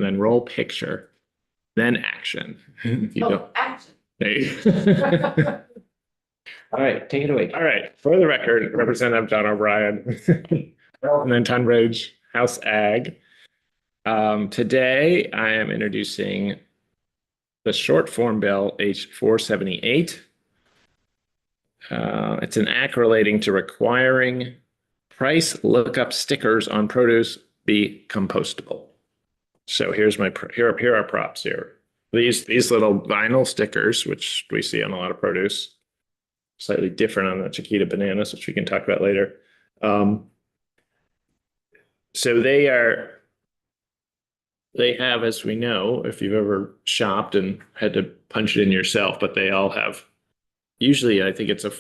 and then roll picture, then action. If you don't. Action. There you- All right, take it away. All right, for the record, Representative John O'Brien, and then Tunbridge House Ag. Today I am introducing the short form bill H 478. It's an act relating to requiring price lookup stickers on produce be compostable. So here are props here. These little vinyl stickers, which we see on a lot of produce, slightly different on the Chiquita bananas, which we can talk about later. So they have, as we know, if you've ever shopped and had to punch it in yourself, but they all have, usually I think it's a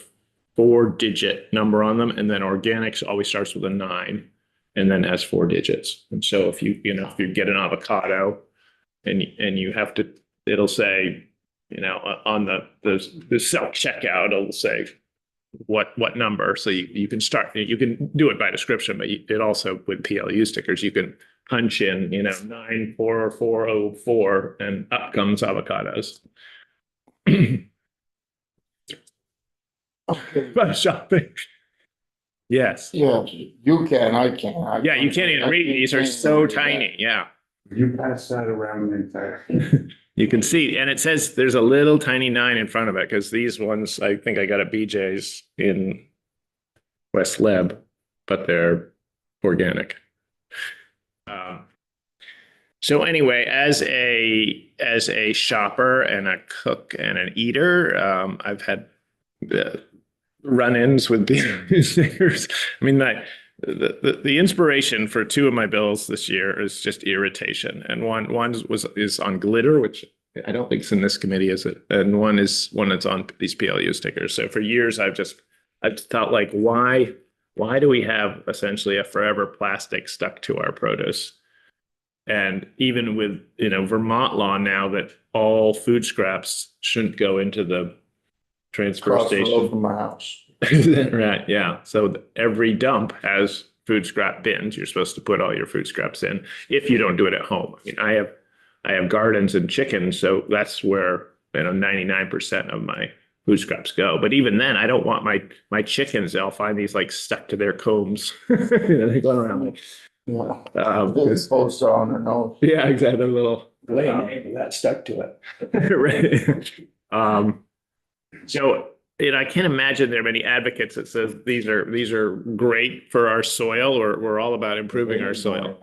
4-digit number on them, and then organics always starts with a 9 and then has 4 digits. And so if you get an avocado and you have to, it'll say, on the self checkout, it'll say what number. So you can do it by description, but it also with PLU stickers, you can punch in, 94404 and up comes avocados. By shopping. Yes. Yeah, you can, I can't. Yeah, you can't even read. These are so tiny. Yeah. You pass that around the entire. You can see, and it says there's a little tiny 9 in front of it because these ones, I think I got at BJ's in West Leb, but they're organic. So anyway, as a shopper and a cook and an eater, I've had run-ins with these stickers. I mean, the inspiration for 2 of my bills this year is just irritation, and one is on glitter, which I don't think is in this committee, is it? And one that's on these PLU stickers. So for years, I've thought, like, why do we have essentially a forever plastic stuck to our produce? And even with Vermont law now that all food scraps shouldn't go into the transfer Across the road station. from my house. Right, yeah. So every dump has food scrap bins. You're supposed to put all your food scraps in if you don't do it at home. I mean, I have gardens and chickens, so that's where 99% of my food scraps go. But even then, I don't want my chickens. They'll find these like stuck to their combs. They go around like. Yeah. It's supposed on their nose. Yeah, exactly. A little. That stuck to it. Right. So I can't imagine there are many advocates that says these are great for our soil, or we're all about improving our soil.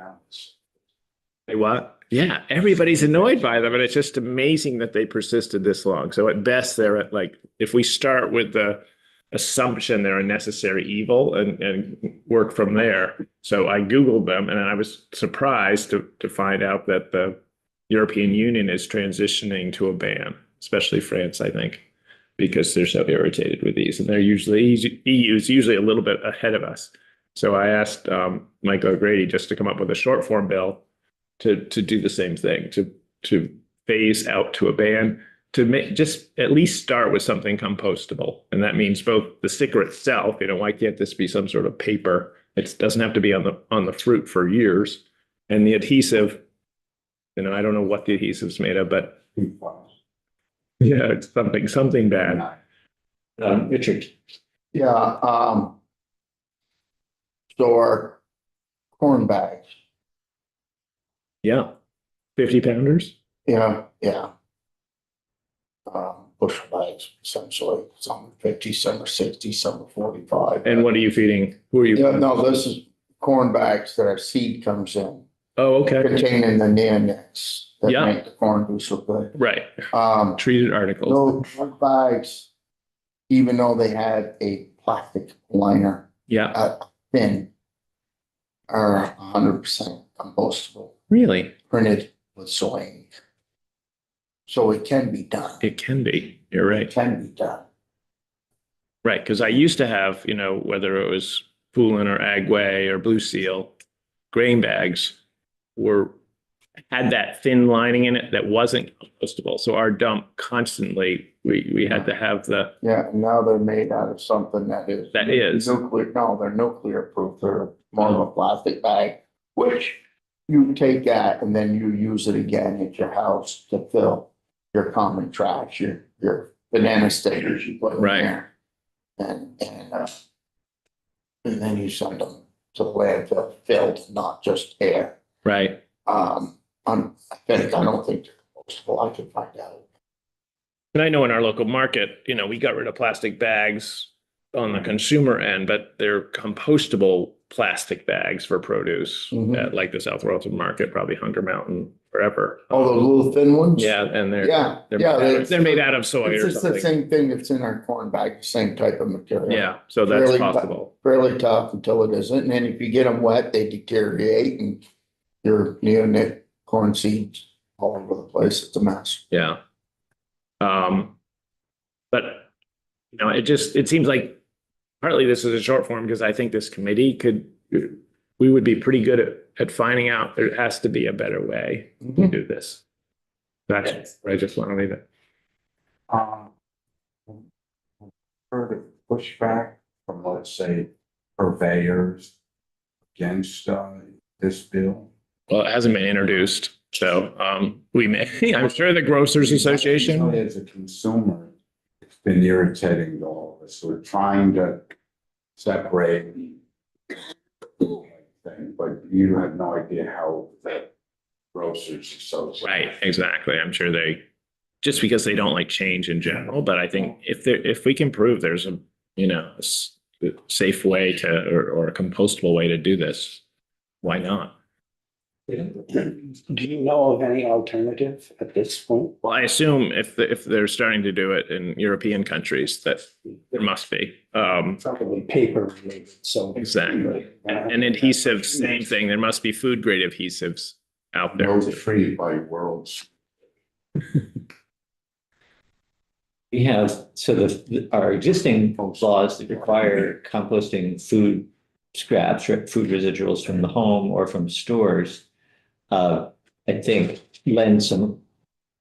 They what? Yeah, everybody's annoyed by them, and it's just amazing that they persisted this long. So at best, they're at, like, if we start with the assumption they're a necessary evil and work from there. So I Googled them, and I was surprised to find out that the European Union is transitioning to a ban, especially France, I think, because they're so irritated with these, and EU is usually a little bit ahead of us. So I asked Michael O'Grady just to come up with a short form bill to do the same thing, to phase out to a ban, to just at least start with something compostable. And that means both the sticker itself, why can't this be some sort of paper? It doesn't have to be on the fruit for years. And the adhesive, I don't know what the adhesive's made of, but yeah, it's something bad. Richard. Yeah, so our corn bags. Yeah. 50 pounders. Yeah. Bushel bags, essentially. Some are 50, some are 60, some are 45. And what are you feeding? Who are you? Yeah, no, this is corn bags that our seed comes in, Oh, okay. containing the neonics that Yeah. make the corn do so good. Right. Treated articles. Those bags, even though they had a plastic liner, Yeah. thin, are 100% compostable, Really? printed with soy ink. So it can be done. It can be. You're It right. can be done. Right. Because I used to have, whether it was Poulin or Agway or Blue Seal, grain bags had that thin lining in it that wasn't compostable. So our dump constantly, we had to have the. Yeah, and now they're made out of something that is. That is. Nuclear, no, they're nuclear proof. They're more of a plastic bag, which you take that and then you use it again at your house to fill your common trash, your banana stickers you put in Right. there. And then you send them to the landfill filled, not just air. Right. I don't think they're compostable. I can find out. And I know in our local market, you know, we got rid of plastic bags on the consumer end, but they're compostable plastic bags for produce Mhm. at like the South Royalton Market, probably Hunter Mountain, wherever. Oh, those little thin ones? Yeah, and they're Yeah, they're yeah. they're made out of soy It's or just the something. same thing that's in our corn bag, the same type of material. Yeah, so that's Really, possible. fairly tough until it isn't. And then if you get them wet, they deteriorate and your neonate corn seeds all over the place. It's a mess. Yeah. But you know, it seems like partly this is a short form because I think this committee we would be pretty good at finding out there has to be a better way to do this. That's where I just want to leave it. Heard of pushback from, let's say, purveyors against, this bill. Well, it hasn't been introduced, so we may, I'm sure the Grocers Association. As a consumer, it's been irritating to all of us. We're trying to separate thing, but you have no idea how that grocers association. Right, exactly. I'm sure just because they don't like change in general, but I think if we can prove there's a, you know, a safe way to, or a compostable way to do this, why not? Do you know of any alternative at this point? Well, I assume if they're starting to do it in European countries, that there must be. Probably paper related, so. Exactly. And adhesives, same thing. There must be food grade adhesives out there. Those free by worlds. We have, so our existing laws that require composting food scraps, or food residuals from the home or from stores, I think lend some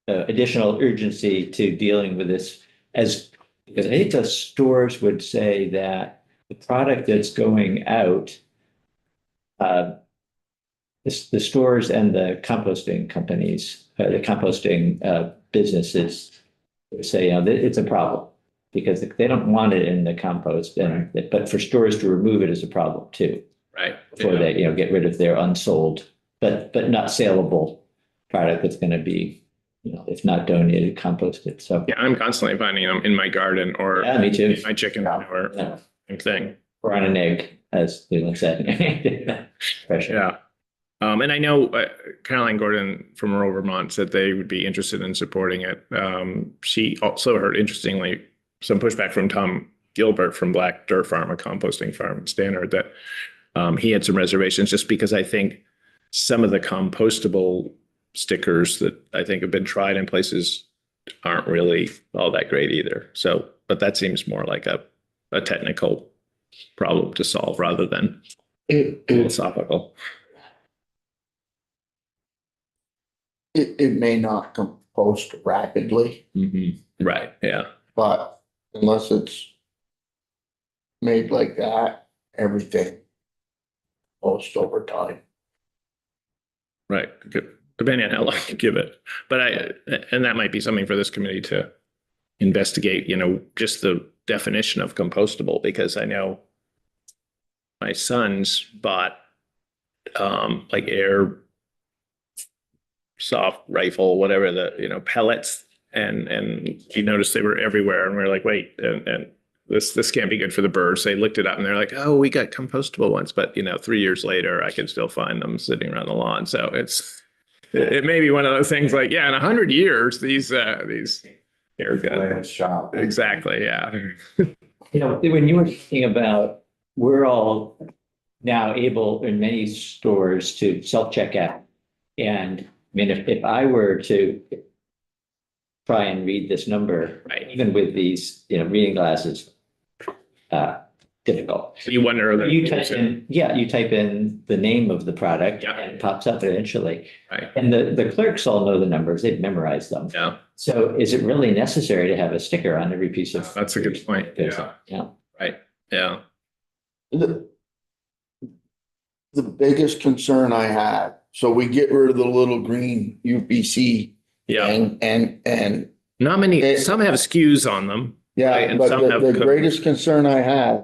additional urgency to dealing with this because I think the stores would say that the product that's going out, the stores and the composting companies, the composting businesses say, you know, it's a problem because they don't want it in the compost, but for stores to remove it is a problem too. Right. Before they, you know, get rid of their unsold, but not saleable product that's going to be, you know, if not donated, composted. So Yeah, I'm constantly finding them in my garden or yeah, me too. in my chicken or Yeah. same thing. Or on an egg, as Leland said. Pressure. Yeah. And I know Caroline Gordon from rural Vermont said they would be interested in supporting it. She also heard, interestingly, some pushback from Tom Gilbert from Black Dirt Farm, a composting farm in Stannard, that he had some reservations just because I think some of the compostable stickers that I think have been tried in places aren't really all that great either. So, but that seems more like a technical problem to solve rather than philosophical. It may not compost rapidly, Right, yeah. but unless it's made like that, everything post over time. Right. Good. Depending on how long you give it. But and that might be something for this committee to investigate, you know, just the definition of compostable, because I know my sons bought like air soft rifle, whatever pellets, and you noticed they were everywhere, and we're like, wait, and this can't be good for the birds. They looked it up and they're like, oh, we got compostable ones, but 3 years later, I can still find them sitting around the lawn. So it may be one of those things like, yeah, in 100 years, these air guns. Shop. Exactly. Yeah. When you were thinking about, we're all now able in many stores to self-checkout. And I mean, if I were to try and read this number, right, even with these, reading glasses, difficult. You wonder. You type in the name of the product, Yeah, and it pops up eventually. Right. And the clerks all know the numbers, they've memorized them. Yeah. So is it really necessary to have a sticker on every piece of? That's a good point. Yeah. Yeah. Right. Yeah. The biggest concern I had, So we get rid of the little green UPC Yeah, and not many, some have SKUs on them. Right, yeah, and but some have the cookies. greatest concern I have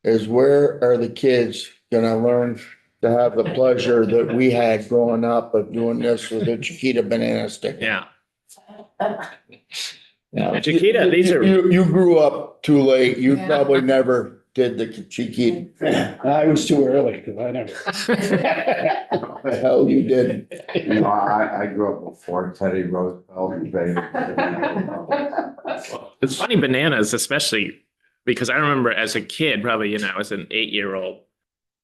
is where are the kids gonna learn to have the pleasure that we had growing up of doing this with the Chiquita banana stick? Yeah, Yeah. Chiquita, these are, You grew up too late. You probably never did the Chiquita. I was too early because I never. The hell you did. You know, I grew up before Teddy Roosevelt. and they- it's funny, bananas, especially because I remember as a kid, probably, as an 8-year-old,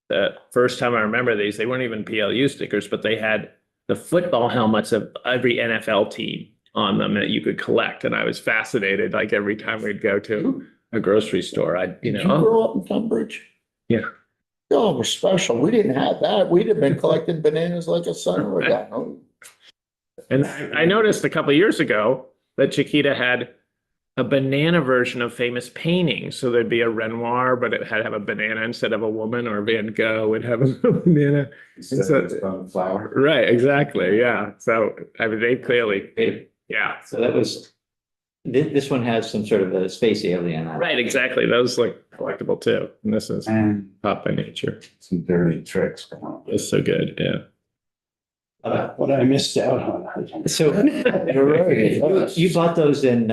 the first time I remember these, they weren't even PLU stickers, but they had the football helmets of every NFL team on them that you could collect. And I was fascinated, like every time we'd go to a grocery store, Did you grow up in Tunbridge? Yeah. Oh, we're special. We didn't have that. We'd have been collecting bananas like a son of a gun. And I noticed a couple of years ago that Chiquita had a banana version of famous paintings. So there'd be a Renoir, but it had to have a banana instead of a woman, or Van Gogh would have a banana. Instead of sunflower. Right, exactly. Yeah. So I mean, they clearly, yeah. So that was, this one has some sort of a space alien on it. Right, exactly. Those look collectible too. And this is And pop by nature. some dirty tricks going on. It's so good. Yeah. What I missed out on. So You're right. you bought those in,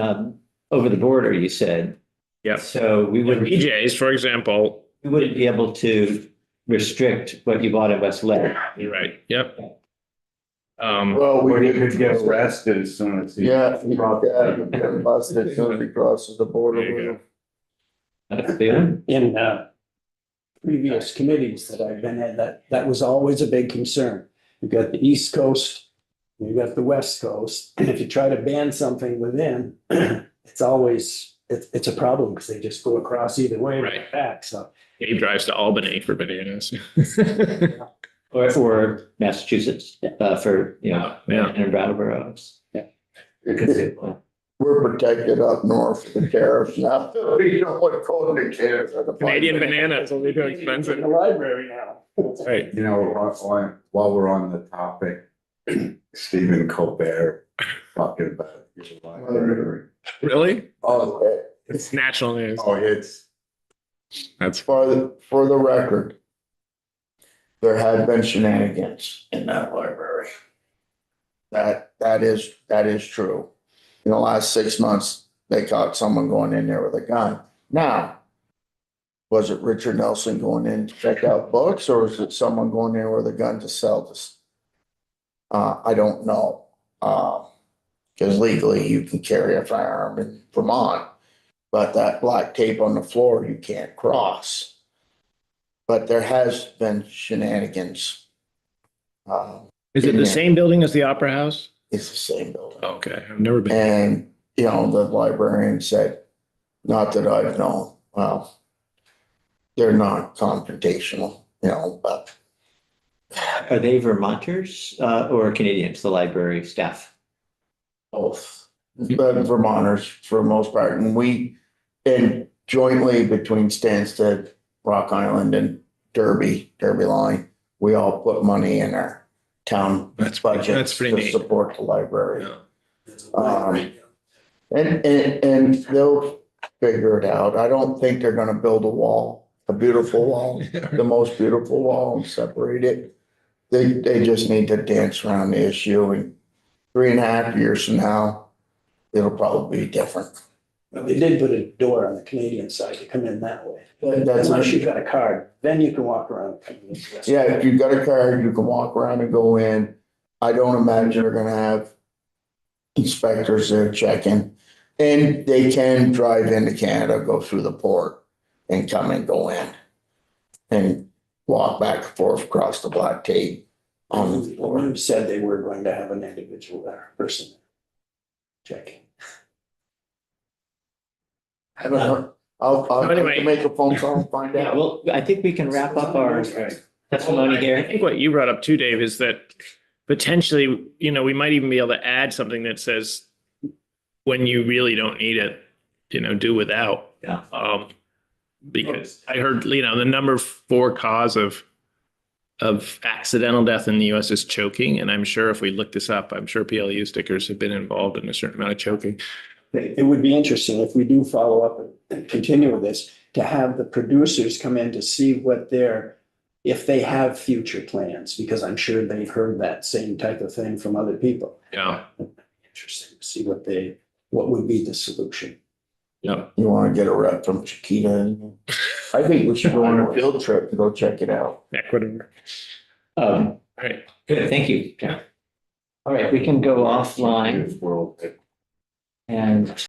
over the border, you said. Yeah. So we wouldn't, BJ's, for example. we wouldn't be able to restrict what you bought at West Lake. You're right. Yep. Well, Or we you could get arrested as soon as he. Yeah, you get busted as soon as he crosses the border. There you That's the- In previous committees that I've been in, that was always a big concern. You've got the East Coast, you've got the West Coast, and if you try to ban something within, it's always, it's a problem because they just go across either way Right. right back, so. He drives to Albany for bananas. Or Massachusetts, for, Yeah. and Brattleboro. We're protected up north from the tariffs now. We don't want to call it tariffs. Canadian bananas will be too expensive. In the library now. Right. You know, while we're on the topic, Stephen Colbert talking about your library. Really? Oh, It's national news. it's, That's For the record, there had been shenanigans in that library. That is true. In the last 6 months, they caught someone going in there with a gun. Now, was it Richard Nelson going in to check out books, or was it someone going there with a gun to sell this? I don't know. Because legally you can carry a firearm in Vermont, but that black tape on the floor you can't cross. But there has been shenanigans. Is it the same building as the Opera House? It's the same building. Okay, I've never been. And, the librarian said, not that I've known, well, they're not confrontational, but Are they Vermonters, or Canadians, the library staff? both. But Vermonters for the most part. And jointly between Stansted, Rock Island and Derby line, we all put money in our town That's budget pretty to neat. support the library. Yeah. And they'll figure it out. I don't think they're gonna build a beautiful wall, the most beautiful wall and separate it. They just need to dance around the issue, and 3.5 years from now, it'll probably be different. Well, they did put a door on the Canadian side to come in that way. That's Unless you've got a card, then you can walk around. Yeah, if you've got a card, you can walk around and go in. I don't imagine they're gonna have inspectors there checking. And they can drive into Canada, go through the port and come and go in. And walk back and forth across the black tape on the floor. You said they were going to have an individual there, person checking. I don't know. I'll Anyway. make a phone call and find Yeah, out. well, I think we can wrap up our testimony I here. think what you brought up too, Dave, is that potentially, we might even be able to add something that says when you really don't need it, do without. Yeah. Because I heard, the number 4 cause of of accidental death in the US is choking. And I'm sure if we look this up, I'm sure PLU stickers have been involved in a certain amount of choking. It would be interesting if we do follow up and continue with this, to have the producers come in to see what if they have future plans, because I'm sure they've heard that same type of thing from other people. Yeah. Interesting to see what would be the solution. Yeah. You wanna get a rep from Chiquita? I think we should go on a field trip to go check it out. Ecuador. All Right. good, thank you. All right, we can go offline World. and